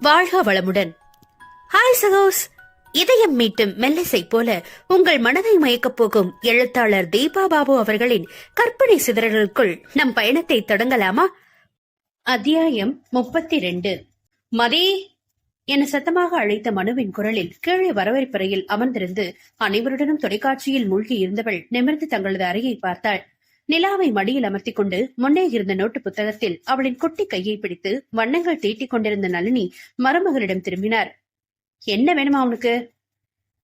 வாழ்க வளமுடன். ஹாய் சகோஸ். இதயம் மீட்டும் மெல்லிசை போல உங்கள் மனதை மயக்கப் போகும் எழுத்தாளர் தீபா பாபு அவர்களின் கற்பனை சிதறலுக்குள் நம் பயணத்தை தொடங்கலாமா? அத்தியாயம் 32. மதி என சத்தமாக அழைத்த மனுவின் குரலில் கீழே வரவேற்பறையில் அமர்ந்திருந்து அனைவருடனும் தொலைக்காட்சியில் மூழ்கி இருந்தவள் நிமிர்ந்து தங்களது அறையை பார்த்தாள். நிலாவை மடியில் அமர்த்திக் கொண்டு முன்னே இருந்த நோட்டு புத்தகத்தில் அவளின் குட்டி கையை பிடித்து வண்ணங்கள் தீட்டிக் கொண்டிருந்த நளினி மருமகளிடம் திரும்பினார். என்ன வேணுமா அவனுக்கு?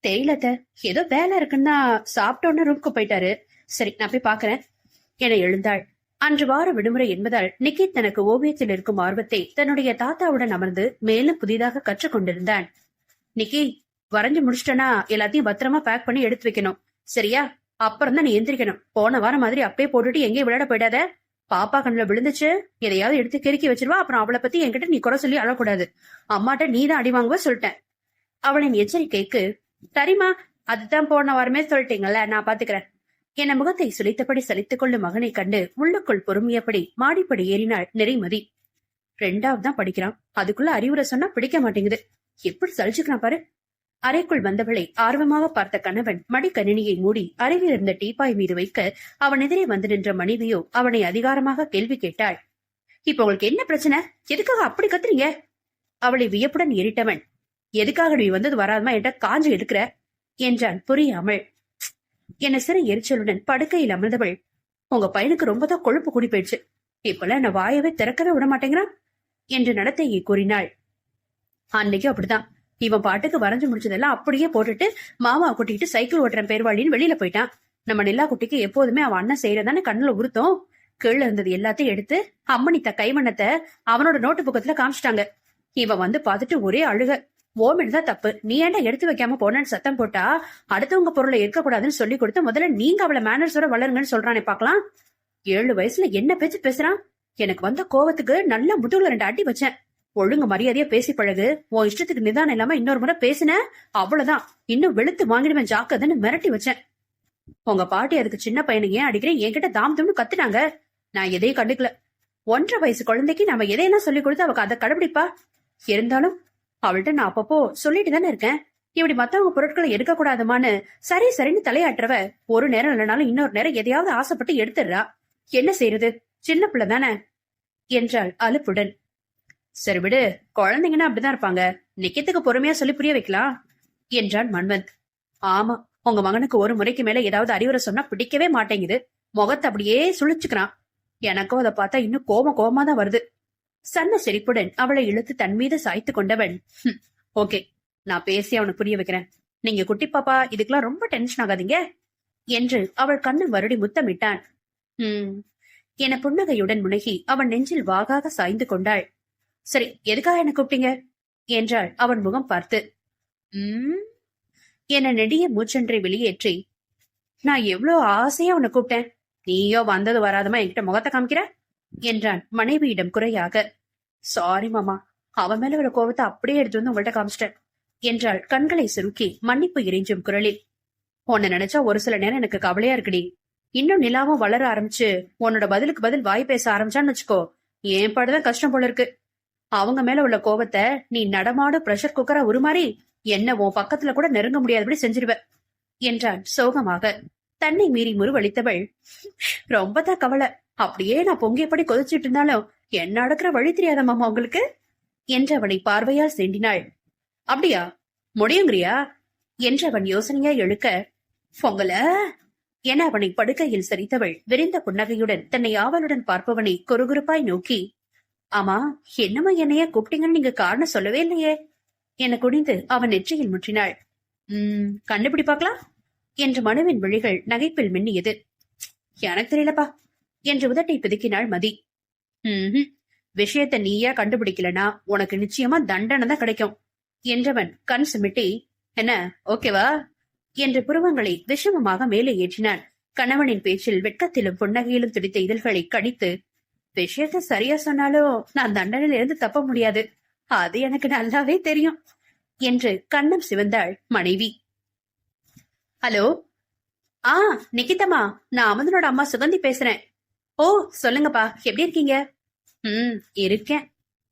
தெரியலத்த, ஏதோ வேலை இருக்குன்னா சாப்பிட்டோன்னு ரூம்க்கு போயிட்டாரு. சரி, நான் போய் பாக்குறேன் என எழுந்தாள். அன்று வார விடுமுறை என்பதால் நிக்கித் தனக்கு ஓவியத்தில் இருக்கும் ஆர்வத்தை தன்னுடைய தாத்தாவுடன் அமர்ந்து மேலும் புதிதாக கற்றுக்கொண்டிருந்தான். நிக்கி, வரைஞ்சு முடிச்சிட்டனா எல்லாத்தையும் பத்திரமா பேக் பண்ணி எடுத்து வைக்கணும், சரியா? அப்புறம் தான் நீ எந்திரிக்கணும். போன வாரம் மாதிரி அப்பே போட்டுட்டு எங்கேயும் விளையாட போயிடாத. பாப்பா கண்ணுல விழுந்துச்சு, எதையாவது எடுத்து கிறுக்கி வச்சிருவா. அப்புறம் அவளை பத்தி என்கிட்ட நீ குறை சொல்லி அழக்கூடாது. அம்மாட்ட நீ தான் அடி வாங்குவ சொல்லிட்டேன். அவளின் எச்சரிக்கைக்கு சரிமா, அதுதான் போன வாரமே சொல்லிட்டீங்கல்ல, நான் பாத்துக்கிறேன் என முகத்தை சுளித்தபடி சலித்துக் கொள்ளும் மகனை கண்டு உள்ளுக்குள் பொறுமையபடி மாடிப்படி ஏறினாள் நிறைமதி. 2வது தான் படிக்கிறான், அதுக்குள்ள அறிவுரை சொன்னா பிடிக்க மாட்டேங்குது. எப்படி சலிச்சுக்கிறான் பாரு. அறைக்குள் வந்தவளை ஆர்வமாக பார்த்த கணவன் மடிக்கணினியை மூடி அருகில் இருந்த டீப்பாய் மீது வைக்க அவன் எதிரே வந்து நின்ற மனைவியோ அவனை அதிகாரமாக கேள்வி கேட்டாள். இப்ப உங்களுக்கு என்ன பிரச்சனை? எதுக்காக அப்படி கத்துறீங்க? அவளை வியப்புடன் ஏறிட்டவன், எதுக்காக நீ வந்தது வராதமா என்ற காஞ்சு எடுக்கிற என்றான் புரியாமல். என சிறு எரிச்சலுடன் படுக்கையில் அமர்ந்தவள், உங்க பையனுக்கு ரொம்பதான் கொழுப்பு கூடி போயிடுச்சு, இப்பெல்லாம் நான் வாயவே திறக்கவே விட மாட்டேங்கிறான் என்று நடத்தையை கூறினாள். அன்னைக்கு அப்படிதான், இவன் பாட்டுக்கு வரைஞ்சு முடிச்சதெல்லாம் அப்படியே போட்டுட்டு மாமா கூட்டிட்டு சைக்கிள் ஓட்டுற பேர்வாளின்னு வெளியில போயிட்டான். நம்ம நிலா குட்டிக்கு எப்போதுமே அவன் அண்ணன் செய்யறதானே கண்ணுல உறுத்தோம். கீழே இருந்தது எல்லாத்தையும் எடுத்து அம்மனித்த கைமண்ணத்தை அவனோட நோட்டு புக்கத்துல காமிச்சிட்டாங்க. இவன் வந்து பாத்துட்டு ஒரே அழுக. ஓமிடுதான் தப்பு, நீ ஏன்டா எடுத்து வைக்காம போனன்னு சத்தம் போட்டா அடுத்தவங்க பொருளை இருக்கக்கூடாதுன்னு சொல்லி கொடுத்து முதல்ல நீங்க அவளை மேனர்ஸோட வளருங்கன்னு சொல்றானே பாக்கலாம். 7 வயசுல என்ன பேச்சு பேசுறான்? எனக்கு வந்த கோவத்துக்கு நல்ல முதுகுல 2 அடி வச்சேன். ஒழுங்கு மரியாதையா பேசி பழகு. உன் இஷ்டத்துக்கு நிதானம் இல்லாம இன்னொரு முறை பேசின அவ்வளவுதான், இன்னும் வெளுத்து வாங்கிடுவேன் ஜாக்கிரதைன்னு மிரட்டி வச்சேன். உங்க பாட்டி அதுக்கு சின்ன பையனுக்கு ஏன் அடிக்கிறேன் என்கிட்ட தாம் தும்னு கத்துனாங்க. நான் எதையும் கண்டுக்கல. 1.5 வயசு குழந்தைக்கு நம்ம எதையெல்லாம் சொல்லி கொடுத்து அவக்கு அதை கடைபிடிப்பா. இருந்தாலும் அவள்கிட்ட நான் அப்பப்போ சொல்லிட்டு தானே இருக்கேன், இப்படி மத்தவங்க பொருட்களை எடுக்க கூடாதுமான்னு. சரி சரின்னு தலையாட்டுறவ ஒரு நேரம் இல்லைனாலும் இன்னொரு நேரம் எதையாவது ஆசைப்பட்டு எடுத்துடுறா. என்ன செய்யறது, சின்ன பிள்ளை தானே என்றாள் அலுப்புடன். சரி விடு, குழந்தைங்கன்னா அப்படிதான் இருப்பாங்க, நிக்கத்துக்கு பொறுமையா சொல்லி புரிய வைக்கலாம் என்றான் மன்வந்த். ஆமா, உங்க மகனுக்கு ஒரு முறைக்கு மேல ஏதாவது அறிவுரை சொன்னா பிடிக்கவே மாட்டேங்குது. முகத்தை அப்படியே சுழிச்சுக்கிறான். எனக்கும் அதை பார்த்தா இன்னும் கோபமா தான் வருது. சன்ன சிரிப்புடன் அவளை இழுத்து தன் மீது சாய்த்து கொண்டவன், ஓகே, நான் பேசி அவனுக்கு புரிய வைக்கிறேன். நீங்க குட்டி பாப்பா, இதுக்கெல்லாம் ரொம்ப டென்ஷன் ஆகாதீங்க என்று அவள் கண்ணு வருடி முத்தமிட்டான். என புன்னகையுடன் முனகி அவன் நெஞ்சில் வாகாக சாய்ந்து கொண்டாள். சரி, எதுக்காக என்ன கூப்பிட்டீங்க என்றாள் அவன் முகம் பார்த்து. என நெடிய மூச்சொன்றை வெளியேற்றி, நான் எவ்வளவு ஆசையா உன்னை கூப்பிட்டேன், நீயோ வந்தது வராதமா என்கிட்ட முகத்தை காமிக்கிற என்றான் மனைவியிடம் குறையாக. சாரி மாமா, அவன் மேல உள்ள கோபத்தை அப்படியே எடுத்து வந்து உங்கள்கிட்ட காமிச்சிட்டேன் என்றாள் கண்களை சுருக்கி மன்னிப்பு இறைஞ்சும் குரலில். உன்னை நினைச்சா ஒரு சில நேரம் எனக்கு கவலையா இருக்குடி. இன்னும் நிலாவும் வளர ஆரம்பிச்சு உன்னோட பதிலுக்கு பதில் வாய் பேச ஆரம்பிச்சான்னு வச்சுக்கோ, ஏன் பாடுதான் கஷ்டம் போல இருக்கு. அவங்க மேல உள்ள கோபத்தை நீ நடமாடு பிரஷர் குக்கரா உருமாறி என்ன உன் பக்கத்துல கூட நெருங்க முடியாதபடி செஞ்சிருவ என்றான் சோகமாக. தன்னை மீறி முருவளித்தவள், ரொம்பதான் கவலை. அப்படியே நான் பொங்கியபடி கொதிச்சுட்டு இருந்தாலும் என்ன நடக்கிற வழி தெரியாத மாமா உங்களுக்கு என்று அவனை பார்வையால் செண்டினாள். அப்படியா, முடியுங்கிறியா என்றவன் யோசனையா எழுக்க, பொங்கல என அவனை படுக்கையில் சரித்தவள் விரிந்த புன்னகையுடன் தன்னை ஆவலுடன் பார்ப்பவனை குறுகுறுப்பாய் நோக்கி, ஆமா, என்னமா என்னைய கூப்பிட்டீங்கன்னு நீங்க காரணம் சொல்லவே இல்லையே என குனிந்து அவன் நெற்றியில் முற்றினாள். கண்டுபிடி பாக்கலாம் என்று மனுவின் விழிகள் நகைப்பில் மின்னியது. எனக்கு தெரியலப்பா என்று உதட்டை பிதுக்கினாள் மதி. விஷயத்த நீயா கண்டுபிடிக்கலனா உனக்கு நிச்சயமா தண்டனை தான் கிடைக்கும் என்றவன் கண் சுமிட்டி, என்ன ஓகேவா என்று புருவங்களை விஷமமாக மேலே ஏற்றினான். கணவனின் பேச்சில் வெட்கத்திலும் புன்னகையிலும் துடித்த இதழ்களை கடித்து, விஷயத்த சரியா சொன்னாலும் நான் தண்டனையில இருந்து தப்ப முடியாது, அது எனக்கு நல்லாவே தெரியும் என்று கண்ணம் சிவந்தாள் மனைவி. ஹலோ, நிக்கிதம்மா, நான் அமதனோட அம்மா சுகந்தி பேசுறேன். ஓ சொல்லுங்கப்பா, எப்படி இருக்கீங்க? இருக்கேன்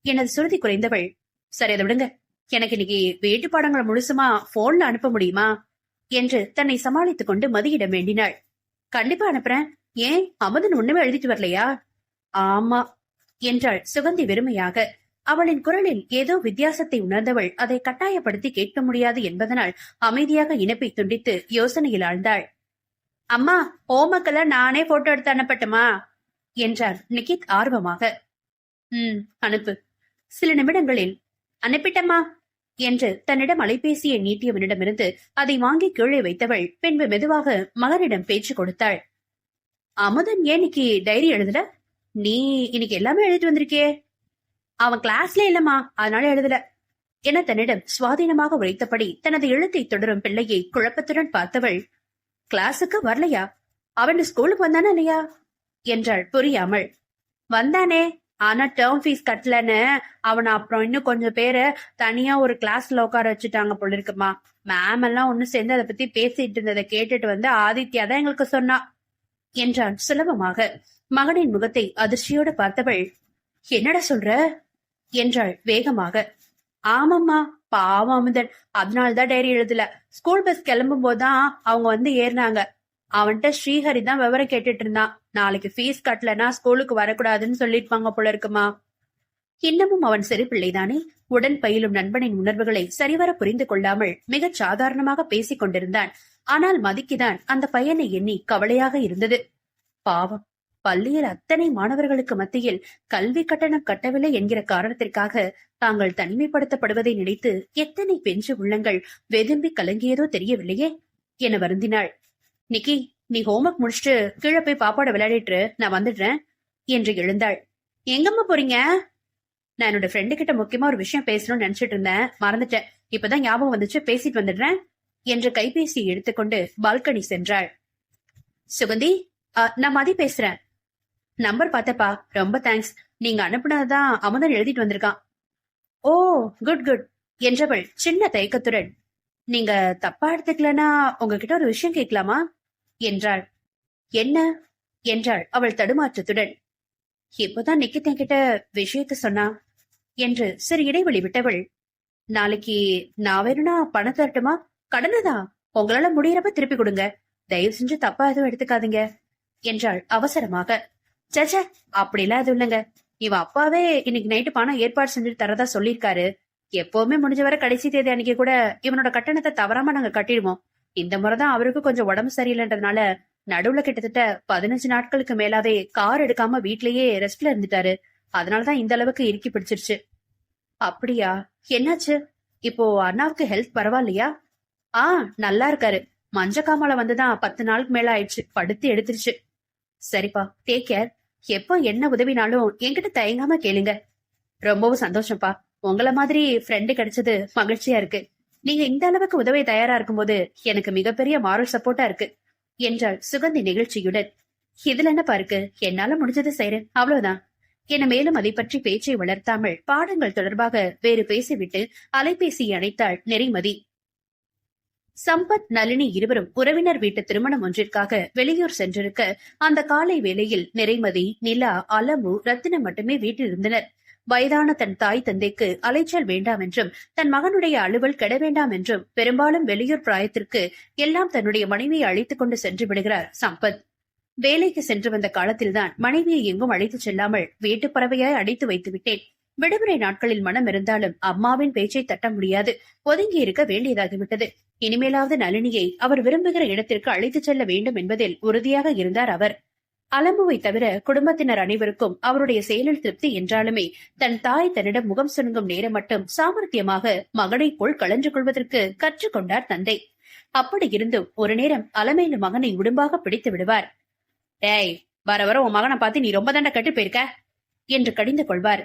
எனது சுருதி குறைந்தவள். சரி, அதை விடுங்க. எனக்கு இன்னைக்கு வீட்டு பாடங்களை முழுசுமா போன்ல அனுப்ப முடியுமா என்று தன்னை சமாளித்துக் கொண்டு மதியிடம் வேண்டினாள். கண்டிப்பா அனுப்புறேன். ஏன், அமுதன் ஒண்ணுமே எழுதிட்டு வரலையா? ஆமா என்றாள் சுகந்தி வெறுமையாக. அவளின் குரலில் ஏதோ வித்தியாசத்தை உணர்ந்தவள் அதை கட்டாயப்படுத்தி கேட்க முடியாது என்பதனால் அமைதியாக இணைப்பை துண்டித்து யோசனையில் ஆழ்ந்தாள். அம்மா, ஹோம்ஒர்க்கெல்லாம் நானே போட்டோ எடுத்து அனுப்பட்டுமா என்றார் நிகித் ஆர்வமாக. அனுப்பு. சில நிமிடங்களில் அனுப்பிட்டம்மா என்று தன்னிடம் அலைபேசியை நீட்டியவனிடமிருந்து அதை வாங்கி கீழே வைத்தவள் பின்பு மெதுவாக மகனிடம் பேச்சு கொடுத்தாள். அமுதன் ஏன் இன்னைக்கு டைரி எழுதல? நீ இன்னைக்கு எல்லாமே எழுதிட்டு வந்திருக்கே. அவன் கிளாஸ்ல இல்லம்மா, அதனால எழுதல என தன்னிடம் சுவாதீனமாக உரைத்தபடி தனது எழுத்தை தொடரும் பிள்ளையை குழப்பத்துடன் பார்த்தவள், கிளாஸுக்கு வரலையா? அவன் ஸ்கூலுக்கு வந்தானா இல்லையா என்றாள் புரியாமல். வந்தானே, ஆனா டேர்ம் ஃபீஸ் கட்டலன்னு அவனை அப்புறம் இன்னும் கொஞ்சம் பேரை தனியா ஒரு கிளாஸ்ல உட்கார வச்சுட்டாங்க போல இருக்குமா. மேம் எல்லாம் ஒண்ணு சேர்ந்து அதை பத்தி பேசிட்டு இருந்ததை கேட்டுட்டு வந்து ஆதித்யா தான் எங்களுக்கு சொன்னா என்றான் சுலபமாக. மகனின் முகத்தை அதிர்ச்சியோடு பார்த்தவள், என்னடா சொல்ற என்றாள் வேகமாக. ஆமாம்மா, பாவம் அமுதன், அதனாலதான் டைரி எழுதல. ஸ்கூல் பஸ் கிளம்பும் போதுதான் அவங்க வந்து ஏறினாங்க. அவன்கிட்ட ஸ்ரீஹரி தான் விவரம் கேட்டுட்டு இருந்தான். நாளைக்கு ஃபீஸ் கட்டலனா ஸ்கூலுக்கு வரக்கூடாதுன்னு சொல்லிருப்பாங்க போல இருக்குமா. இன்னமும் அவன் சிறு பிள்ளைதானே. உடன் பயிலும் நண்பனின் உணர்வுகளை சரிவர புரிந்து கொள்ளாமல் மிகச் சாதாரணமாக பேசிக் கொண்டிருந்தான். ஆனால் மதிக்குதான் அந்த பையனை எண்ணி கவலையாக இருந்தது. பாவம், பள்ளியில் அத்தனை மாணவர்களுக்கு மத்தியில் கல்வி கட்டணம் கட்டவில்லை என்கிற காரணத்திற்காக தாங்கள் தனிமைப்படுத்தப்படுவதை நினைத்து எத்தனை பெஞ்சு உள்ளங்கள் வெதும்பி கலங்கியதோ தெரியவில்லையே என வருந்தினாள். நிக்கி, நீ ஹோம்ஒர்க் முடிச்சுட்டு கீழே போய் பாப்பாவோட விளையாடிட்டு நான் வந்துடுறேன் என்று எழுந்தாள். எங்கம்மா போறீங்க? நான் என்னோட ஃப்ரெண்டு கிட்ட முக்கியமா ஒரு விஷயம் பேசணும்னு நினைச்சிட்டு இருந்தேன், மறந்துட்டேன். இப்பதான் ஞாபகம் வந்துச்சு, பேசிட்டு வந்துடுறேன் என்று கைபேசியை எடுத்துக்கொண்டு பால்கனி சென்றாள். சுகந்தி, நான் மதி பேசுறேன். நம்பர் பார்த்தப்பா, ரொம்ப தேங்க்ஸ். நீங்க அனுப்புனதான் அமுதன் எழுதிட்டு வந்திருக்கான். ஓ, குட் குட் என்றவள் சின்ன தயக்கத்துடன், நீங்க தப்பா எடுத்துக்கலனா உங்ககிட்ட ஒரு விஷயம் கேட்கலாமா என்றாள். என்ன என்றாள் அவள் தடுமாற்றத்துடன். இப்போதான் நிக்கித் என்கிட்ட விஷயத்த சொன்னா என்று சிறு இடைவெளி விட்டவள், நாளைக்கு நான் வேணும்னா பணம் தரட்டுமா? கடனதா? உங்களால முடியறப்ப திருப்பி கொடுங்க, தயவு செஞ்சு தப்பா எதுவும் எடுத்துக்காதீங்க என்றாள் அவசரமாக. சச்ச, அப்படிலாம் எதுவும் இல்லைங்க. இவன் அப்பாவே இன்னைக்கு நைட்டு பணம் ஏற்பாடு செஞ்சுட்டு தரதா சொல்லிருக்காரு. எப்பவுமே முடிஞ்ச வர கடைசி தேதி அன்னைக்கு கூட இவனோட கட்டணத்தை தவறாம நாங்க கட்டிடுவோம். இந்த முறைதான் அவருக்கு கொஞ்சம் உடம்பு சரியில்லைன்றதுனால நடுவுல கிட்டத்தட்ட 15 நாட்களுக்கு மேலாவே கார் எடுக்காம வீட்லயே ரெஸ்ட்ல இருந்துட்டாரு. அதனாலதான் இந்த அளவுக்கு இறுக்கி பிடிச்சிருச்சு. அப்படியா? என்னாச்சு? இப்போ அண்ணாவுக்கு ஹெல்த் பரவாயில்லையா? நல்லா இருக்காரு. மஞ்ச காமால வந்துதான் 10 நாளுக்கு மேல ஆயிடுச்சு. படுத்து எடுத்துருச்சு. சரிப்பா, டேக் கேர். எப்போ என்ன உதவினாலும் என்கிட்ட தயங்காம கேளுங்க. ரொம்பவும் சந்தோஷம்ப்பா. உங்கள மாதிரி ஃப்ரெண்டு கிடைச்சது மகிழ்ச்சியா இருக்கு. நீங்க இந்த அளவுக்கு உதவி தயாரா இருக்கும்போது எனக்கு மிகப்பெரிய மாரல் சப்போர்ட்டா இருக்கு என்றாள் சுகந்தி நிகழ்ச்சியுடன். இதுல என்னப்பா இருக்கு, என்னால முடிஞ்சதை செய்றேன், அவ்வளவுதான் என மேலும் அதை பற்றி பேச்சை வளர்த்தாமல் பாடங்கள் தொடர்பாக வேறு பேசிவிட்டு அலைபேசியை அணைத்தாள் நெறிமதி. சம்பத், நளினி இருவரும் உறவினர் வீட்டு திருமணம் ஒன்றிற்காக வெளியூர் சென்றிருக்க அந்த காலை வேளையில் நிறைமதி, நிலா, அலமு, ரத்தினம் மட்டுமே வீட்டில் இருந்தனர். வயதான தன் தாய் தந்தைக்கு அலைச்சல் வேண்டாம் என்றும் தன் மகனுடைய அலுவல் கெட வேண்டாம் என்றும் பெரும்பாலும் வெளியூர் பிராயத்திற்கு எல்லாம் தன்னுடைய மனைவியை அழைத்துக் கொண்டு சென்று விடுகிறார் சம்பத். வேலைக்கு சென்று வந்த காலத்தில்தான் மனைவியை எங்கும் அழைத்துச் செல்லாமல் வீட்டு பறவையாய் அடைத்து வைத்து விட்டேன். விடுமுறை நாட்களில் மனம் இருந்தாலும் அம்மாவின் பேச்சை தட்ட முடியாது, ஒதுங்கி இருக்க வேண்டியதாகிவிட்டது. இனிமேலாவது நளினியை அவர் விரும்புகிற இடத்திற்கு அழைத்துச் செல்ல வேண்டும் என்பதில் உறுதியாக இருந்தார் அவர். அலம்புவை தவிர குடும்பத்தினர் அனைவருக்கும் அவருடைய செயலில் திருப்தி என்றாலுமே தன் தாய் தன்னிடம் முகம் சுருங்கும் நேரம் மட்டும் சாமர்த்தியமாக மகனைப் போல் கலந்து கொள்வதற்கு கற்றுக்கொண்டார் தந்தை. அப்படி இருந்தும் ஒரு நேரம் அலமேலு மகனை உடும்பாக பிடித்து விடுவார். டேய், வர வர உன் மகனை பார்த்து நீ ரொம்ப தண்ட கட்டு போயிருக்க என்று கடிந்து கொள்வார்.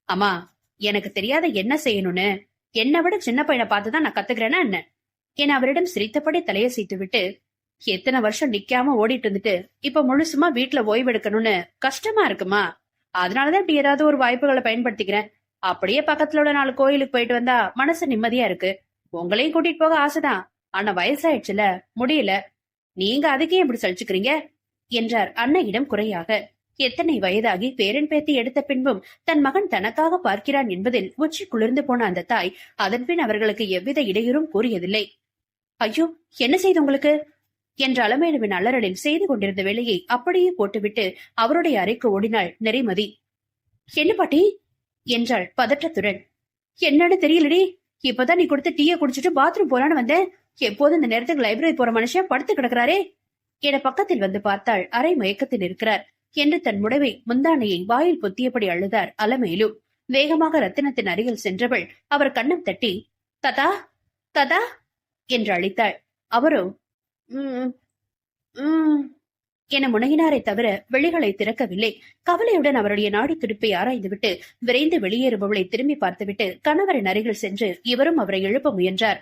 அம்மா, எனக்கு தெரியாத என்ன செய்யணும்னு என்னை விட சின்ன பையனை பார்த்துதான் நான் கத்துக்கிறேன்னா என்ன என அவரிடம் சிரித்தபடி தலையசைத்து விட்டு, எத்தனை வருஷம் நிக்காம ஓடிட்டு இருந்துட்டு இப்ப முழுசுமா வீட்டுல ஓய்வெடுக்கணும்னு கஷ்டமா இருக்குமா? அதனாலதான் இப்படி ஏதாவது ஒரு வாய்ப்புகளை பயன்படுத்திக்கிறேன். அப்படியே பக்கத்துல உள்ள 4 கோயிலுக்கு போயிட்டு வந்தா மனசு நிம்மதியா இருக்கு. உங்களையும் கூட்டிட்டு போக ஆசைதான், ஆனா வயசாயிடுச்சுல, முடியல. நீங்க அதுக்கே இப்படி சலிச்சுக்கிறீங்க என்றார் அன்னையிடம் குறையாக. எத்தனை வயதாகி பேரன் பேத்தி எடுத்த பின்பும் தன் மகன் தனக்காக பார்க்கிறான் என்பதில் உச்சி குளிர்ந்து போன அந்த தாய் அதன்பின் அவர்களுக்கு எவ்வித இடையூறும் கூறியதில்லை. ஐயோ, என்ன செய்து உங்களுக்கு என்ற அலமேலுவின் அலறலில் செய்து கொண்டிருந்த வேலையை அப்படியே போட்டுவிட்டு அவருடைய அறைக்கு ஓடினாள் நிறைமதி. என்ன பாட்டி என்றாள் பதற்றத்துடன். என்னன்னு தெரியலடி, இப்பதான் நீ கொடுத்த டீயை குடிச்சிட்டு பாத்ரூம் போலான்னு வந்தேன். எப்போதும் இந்த நேரத்துக்கு லைப்ரரி போற மனுஷன் படுத்து கிடக்குறாரே என பக்கத்தில் வந்து பார்த்தாள். அரை மயக்கத்தில் இருக்கிறார் என்று தன் முடவை முந்தானையை வாயில் பொத்தியபடி அழுதார் அலமேலு. வேகமாக ரத்தினத்தின் அருகில் சென்றவள் அவர் கண்ணம் தட்டி ததா ததா என்று அழைத்தாள். அவரோ என முனகினாரை தவிர வெளிகளை திறக்கவில்லை. கவலையுடன் அவருடைய நாடி துடிப்பை ஆராய்ந்துவிட்டு விரைந்து வெளியேறுபவளை திரும்பி பார்த்துவிட்டு கணவரின் அருகில் சென்று இவரும் அவரை எழுப்ப முயன்றார்.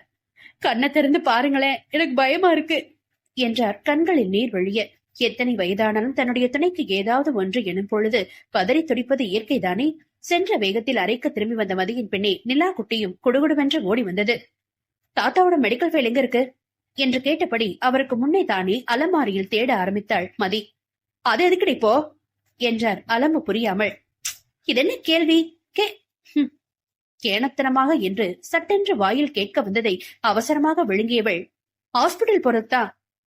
கண்ணை திறந்து பாருங்களேன், எனக்கு பயமா இருக்கு என்றார் கண்களில் நீர் வழிய. எத்தனை வயதானாலும் தன்னுடைய துணைக்கு ஏதாவது ஒன்று எனும் பொழுது பதறி துடிப்பது இயற்கைதானே. சென்ற வேகத்தில் அறைக்கு திரும்பி வந்த மதியின் பின்னே நிலா குட்டியும் குடுகுடுவென்று ஓடி வந்தது. தாத்தாவோட மெடிக்கல் ஃபைல் எங்க இருக்கு என்று கேட்டபடி அவருக்கு முன்னே தானே அலமாரியில் தேட ஆரம்பித்தாள் மதி. அது எதுக்குடி இப்போ என்றார் அலம்பு புரியாமல். இதென்ன கேள்வி கேணத்தனமாக என்று சட்டென்று வாயில் கேட்க வந்ததை அவசரமாக விழுங்கியவள் ஹாஸ்பிட்டல் பொறுத்தா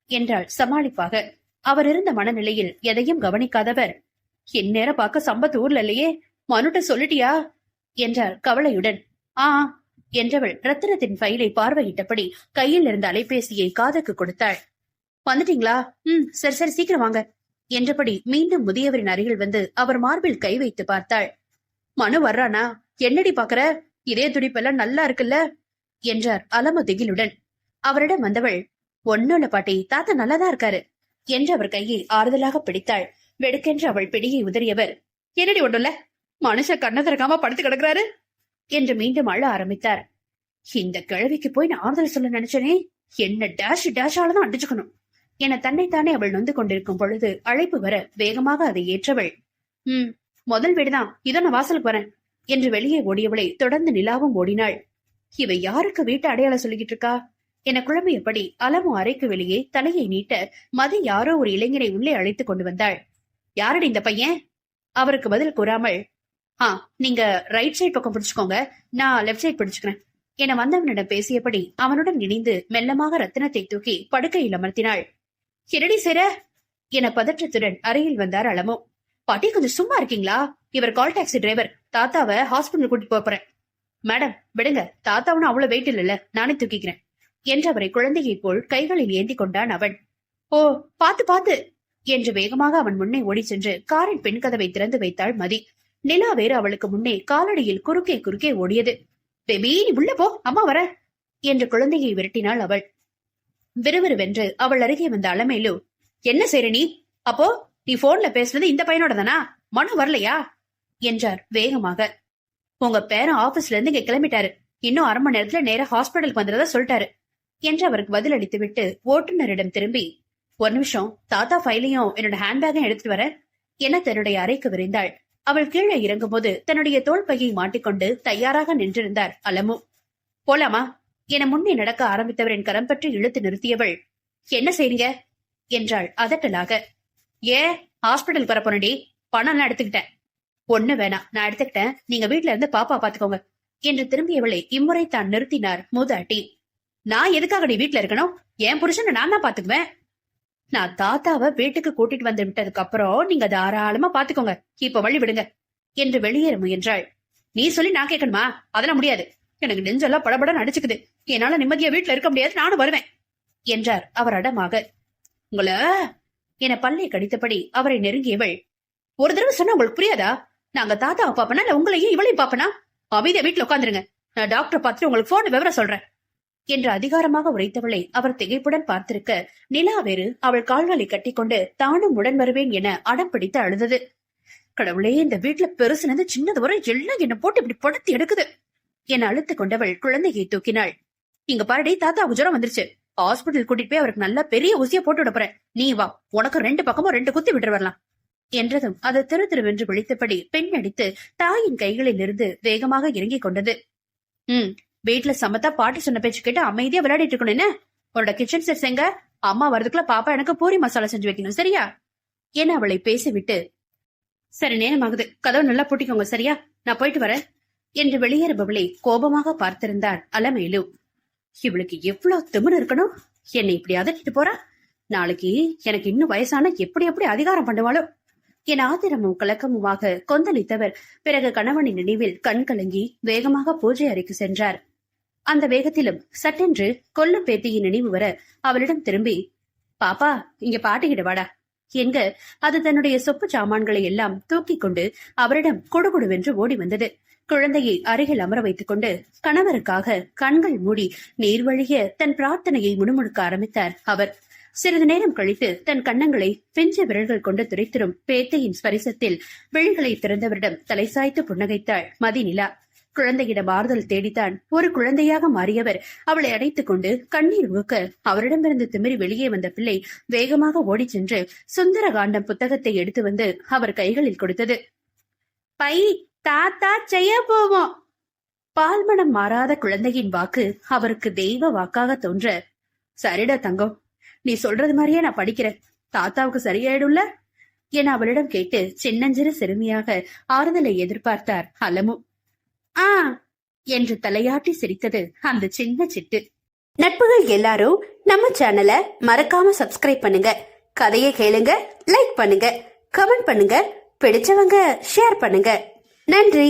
என்றாள் சமாளிப்பாக. அவர் இருந்த மனநிலையில் எதையும் கவனிக்காதவர், எந்நேரம் பார்க்க சம்பத் ஊர்ல இல்லையே, மனுட்ட சொல்லிட்டியா என்றார் கவலையுடன். என்றவள் ரத்தினத்தின் ஃபைலை பார்வையிட்டபடி கையில் இருந்த அலைபேசியை காதுக்கு கொடுத்தாள். வந்துட்டீங்களா? சரி சரி, சீக்கிரம் வாங்க என்றபடி மீண்டும் முதியவரின் அருகில் வந்து அவர் மார்பில் கை வைத்து பார்த்தாள். மனு வர்றானா? என்னடி பாக்குற? இதே துடிப்பெல்லாம் நல்லா இருக்குல்ல என்றார் அலமு திகிலுடன். அவரிடம் வந்தவள், ஒன்னும் இல்ல பாட்டி, தாத்தா நல்லாதான் இருக்காரு என்று அவர் கையை ஆறுதலாக பிடித்தாள். வெடுக்கென்று அவள் பிடியை உதறியவர், என்னடி ஒண்ணுல்ல, மனுஷ கண்ண திறக்காம படுத்து கிடக்குறாரு என்று மீண்டும் அழ ஆரம்பித்தார். இந்த கிழவிக்கு போய் நான் ஆறுதல் சொல்ல நினைச்சனே, என்ன டேஷ் டேஷாலதான் அடிச்சுக்கணும் என தன்னைத்தானே அவள் நொந்து கொண்டிருக்கும் பொழுது அழைப்பு வர வேகமாக அதை ஏற்றவள், முதல் வீடுதான், இதோ நான் வாசலுக்கு வரேன் என்று வெளியே ஓடியவளை தொடர்ந்து நிலாவும் ஓடினாள். இவ யாருக்கு வீட்டு அடையாளம் சொல்லிக்கிட்டு இருக்கா என குழம்பியபடி அலமு அறைக்கு வெளியே தலையை நீட்ட மதி யாரோ ஒரு இளைஞரை உள்ளே அழைத்து கொண்டு வந்தாள். யாரடி இந்த பையன்? அவருக்கு பதில் கூறாமல், நீங்க ரைட் சைட் பக்கம் பிடிச்சுக்கோங்க, நான் லெப்ட் சைட் பிடிச்சுக்கிறேன் என வந்தவனிடம் பேசியபடி அவனுடன் இணைந்து மெல்லமாக ரத்தினத்தை தூக்கி படுக்கையில் அமர்த்தினாள். என்னடி சேர என பதற்றத்துடன் அறையில் வந்தார் அலமு. பாட்டி, கொஞ்சம் சும்மா இருக்கீங்களா? இவர் கால் டாக்ஸி டிரைவர், தாத்தாவை ஹாஸ்பிட்டல் கூட்டிட்டு போறேன். மேடம் விடுங்க, தாத்தாவுன்னு அவ்வளவு வெயிட் இல்ல, நானே தூக்கிக்கிறேன் என்று அவரை குழந்தையை போல் கைகளில் ஏந்தி கொண்டான் அவன். ஓ, பாத்து பாத்து என்று வேகமாக அவன் முன்னே ஓடி சென்று காரின் பெண் கதவை திறந்து வைத்தாள் மதி. நிலா வேறு அவளுக்கு முன்னே காலடியில் குறுக்கே குறுக்கே ஓடியது. பேபி, நீ உள்ள போ, அம்மா வர என்று குழந்தையை விரட்டினாள் அவள். விறுவிறுவென்று அவள் அருகே வந்த அலமேலு, என்ன செய்ற நீ? அப்போ நீ போன்ல பேசுனது இந்த பையனோட தானா? மனு வரலையா என்றார் வேகமாக. உங்க பேரன் ஆபீஸ்ல இருந்து இங்க கிளம்பிட்டாரு, இன்னும் அரை மணி நேரத்துல நேர ஹாஸ்பிட்டலுக்கு வந்துறதா சொல்லிட்டாரு என்று அவருக்கு பதில் அளித்து விட்டு ஓட்டுநரிடம் திரும்பி, ஒரு நிமிஷம், தாத்தா ஃபைலையும் என்னோட ஹேண்ட்பேக்கையும் எடுத்துட்டு வர என தன்னுடைய அறைக்கு விரைந்தாள். அவள் கீழே இறங்கும் போது தன்னுடைய தோள் பையை மாட்டிக்கொண்டு தயாராக நின்றிருந்தார் அலமு. போலாமா என முன்னே நடக்க ஆரம்பித்தவரின் கரம் பற்றி இழுத்து நிறுத்தியவள், என்ன செய்றீங்க என்றாள் அதட்டலாக. ஹாஸ்பிட்டலுக்கு வர போனடி, பணம் எல்லாம் எடுத்துக்கிட்டேன். ஒண்ணு வேணாம், நான் எடுத்துக்கிட்டேன், நீங்க வீட்டுல இருந்து பாப்பா பாத்துக்கோங்க என்று திரும்பியவளை இம்முறை தான் நிறுத்தினார் மூதாட்டி. நான் எதுக்காக நீ வீட்டுல இருக்கணும்? என் புருஷனை நான் தான் பாத்துக்குவேன். நான் தாத்தாவை வீட்டுக்கு கூட்டிட்டு வந்து விட்டதுக்கு அப்புறம் நீங்க தாராளமா பாத்துக்கோங்க, இப்ப வழி விடுங்க என்று வெளியேற முயன்றாள். நீ சொல்லி நான் கேட்கணுமா? அதெல்லாம் முடியாது, எனக்கு நெஞ்செல்லாம் படபடன்னு அடிச்சுக்குது, என்னால நிம்மதியா வீட்டுல இருக்க முடியாது, நானும் வருவேன் என்றார் அவர் அடமாக. உங்கள என பல்லை கடித்தபடி அவரை நெருங்கியவள், ஒரு தடவை சொன்னா உங்களுக்கு புரியாதா? நாங்க தாத்தாவை பாப்பனா இல்ல உங்களையும் இவளையும் பாப்பனா? அமைதியா வீட்டுல உட்காந்துருங்க, நான் டாக்டர் பார்த்துட்டு உங்களுக்கு போன் விவரம் சொல்றேன் என்று அதிகாரமாக உரைத்தவளை அவர் திகைப்புடன் பார்த்திருக்க, நிலா வேறு அவள் கால்களை கட்டிக்கொண்டு தானும் உடன் வருவேன் என அடம் பிடித்து அழுதது. கடவுளே, இந்த வீட்டுல பெருசுனது சின்னது வரை எல்லாம் என்ன போட்டு இப்படி படுத்தி எடுக்குது என அழுத்து கொண்டவள் குழந்தையை தூக்கினாள். இங்க பாருடி, தாத்தாவுக்கு ஜுரம் வந்துருச்சு, ஹாஸ்பிட்டல் கூட்டிட்டு போய் அவருக்கு நல்ல பெரிய ஊசியா போட்டு விட போறேன், நீ வா, உனக்கு 2 பக்கமும் 2 குத்தி விட்டு வரலாம் என்றதும் அது திரு திருவென்று விழித்தபடி பெண் அடித்து தாயின் கைகளில் இருந்து வேகமாக இறங்கிக் கொண்டது. வீட்டுல சமத்தா பாட்டு சொன்ன பேச்சு கேட்டு அமைதியா விளையாடிட்டு இருக்கணும். என்ன உன்னோட கிச்சன் செட்ஸ் எங்க? அம்மா வரதுக்குள்ள பாப்பா எனக்கு பூரி மசாலா செஞ்சு வைக்கணும், சரியா என அவளை பேசிவிட்டு சரி, நேரமாகுது, கதவு நல்லா பூட்டிக்கோங்க, சரியா? நான் போயிட்டு வரேன் என்று வெளியேறுபவளை கோபமாக பார்த்திருந்தார் அலமேலு. இவளுக்கு எவ்வளவு திமிரு இருக்கணும், என்னை இப்படி அதட்டிட்டு போறா. நாளைக்கு எனக்கு இன்னும் வயசான எப்படி எப்படி அதிகாரம் பண்ணுவாளோ என் ஆத்திரமும் கலக்கமுமாக கொந்தளித்தவர் பிறகு கணவனின் நினைவில் கண் கலங்கி வேகமாக பூஜை அறைக்கு சென்றார். அந்த வேகத்திலும் சட்டென்று கொல்லு பேத்தியின் நினைவு வர அவளிடம் திரும்பி, பாப்பா, இங்க பாட்டிக்கிட வாடா என்க அது தன்னுடைய சொப்பு சாமான்களை எல்லாம் தூக்கி கொண்டு அவரிடம் கொடுகுடுவென்று ஓடி வந்தது. குழந்தையை அருகில் அமர வைத்துக் கொண்டு கணவருக்காக கண்கள் மூடி நீர் வழிய தன் பிரார்த்தனையை முணுமுணுக்க ஆரம்பித்தார் அவர். சிறிது நேரம் கழித்து தன் கன்னங்களை பிஞ்ச விரல்கள் கொண்டு துரைத்திரும் பேத்தையின் ஸ்பரிசத்தில் விழிகளை திறந்தவரிடம் தலை சாய்த்து புன்னகைத்தாள் மதிநிலா. குழந்தையிடம் ஆறுதல் தேடித்தான் ஒரு குழந்தையாக மாறியவர் அவளை அடைத்துக் கொண்டு கண்ணீர் ஊக்க அவரிடமிருந்து திமிரி வெளியே வந்த பிள்ளை வேகமாக ஓடிச் சென்று சுந்தரகாண்டம் புத்தகத்தை எடுத்து வந்து அவர் கைகளில் கொடுத்தது. பை, தாத்தா செய்ய போவோம். பால்மணம் மாறாத குழந்தையின் வாக்கு அவருக்கு தெய்வ வாக்காக தோன்ற, சரிடா தங்கம், நீ சொல்றது மாதிரியே நான் படிக்கிறேன், தாத்தாவுக்கு சரியாயிடும்ல என அவளிடம் கேட்டு சின்னஞ்சிறு சிறுமியாக ஆறுதலை எதிர்பார்த்தார் அலமு. ஆ என்று தலையாட்டி சிரித்தது அந்த சின்ன சிட்டு. நட்புகள் எல்லாரும் நம்ம சேனலை மறக்காம சப்ஸ்கிரைப் பண்ணுங்க, கதையை கேளுங்க, லைக் பண்ணுங்க, கமெண்ட் பண்ணுங்க, பிடிச்சவங்க ஷேர் பண்ணுங்க. நன்றி.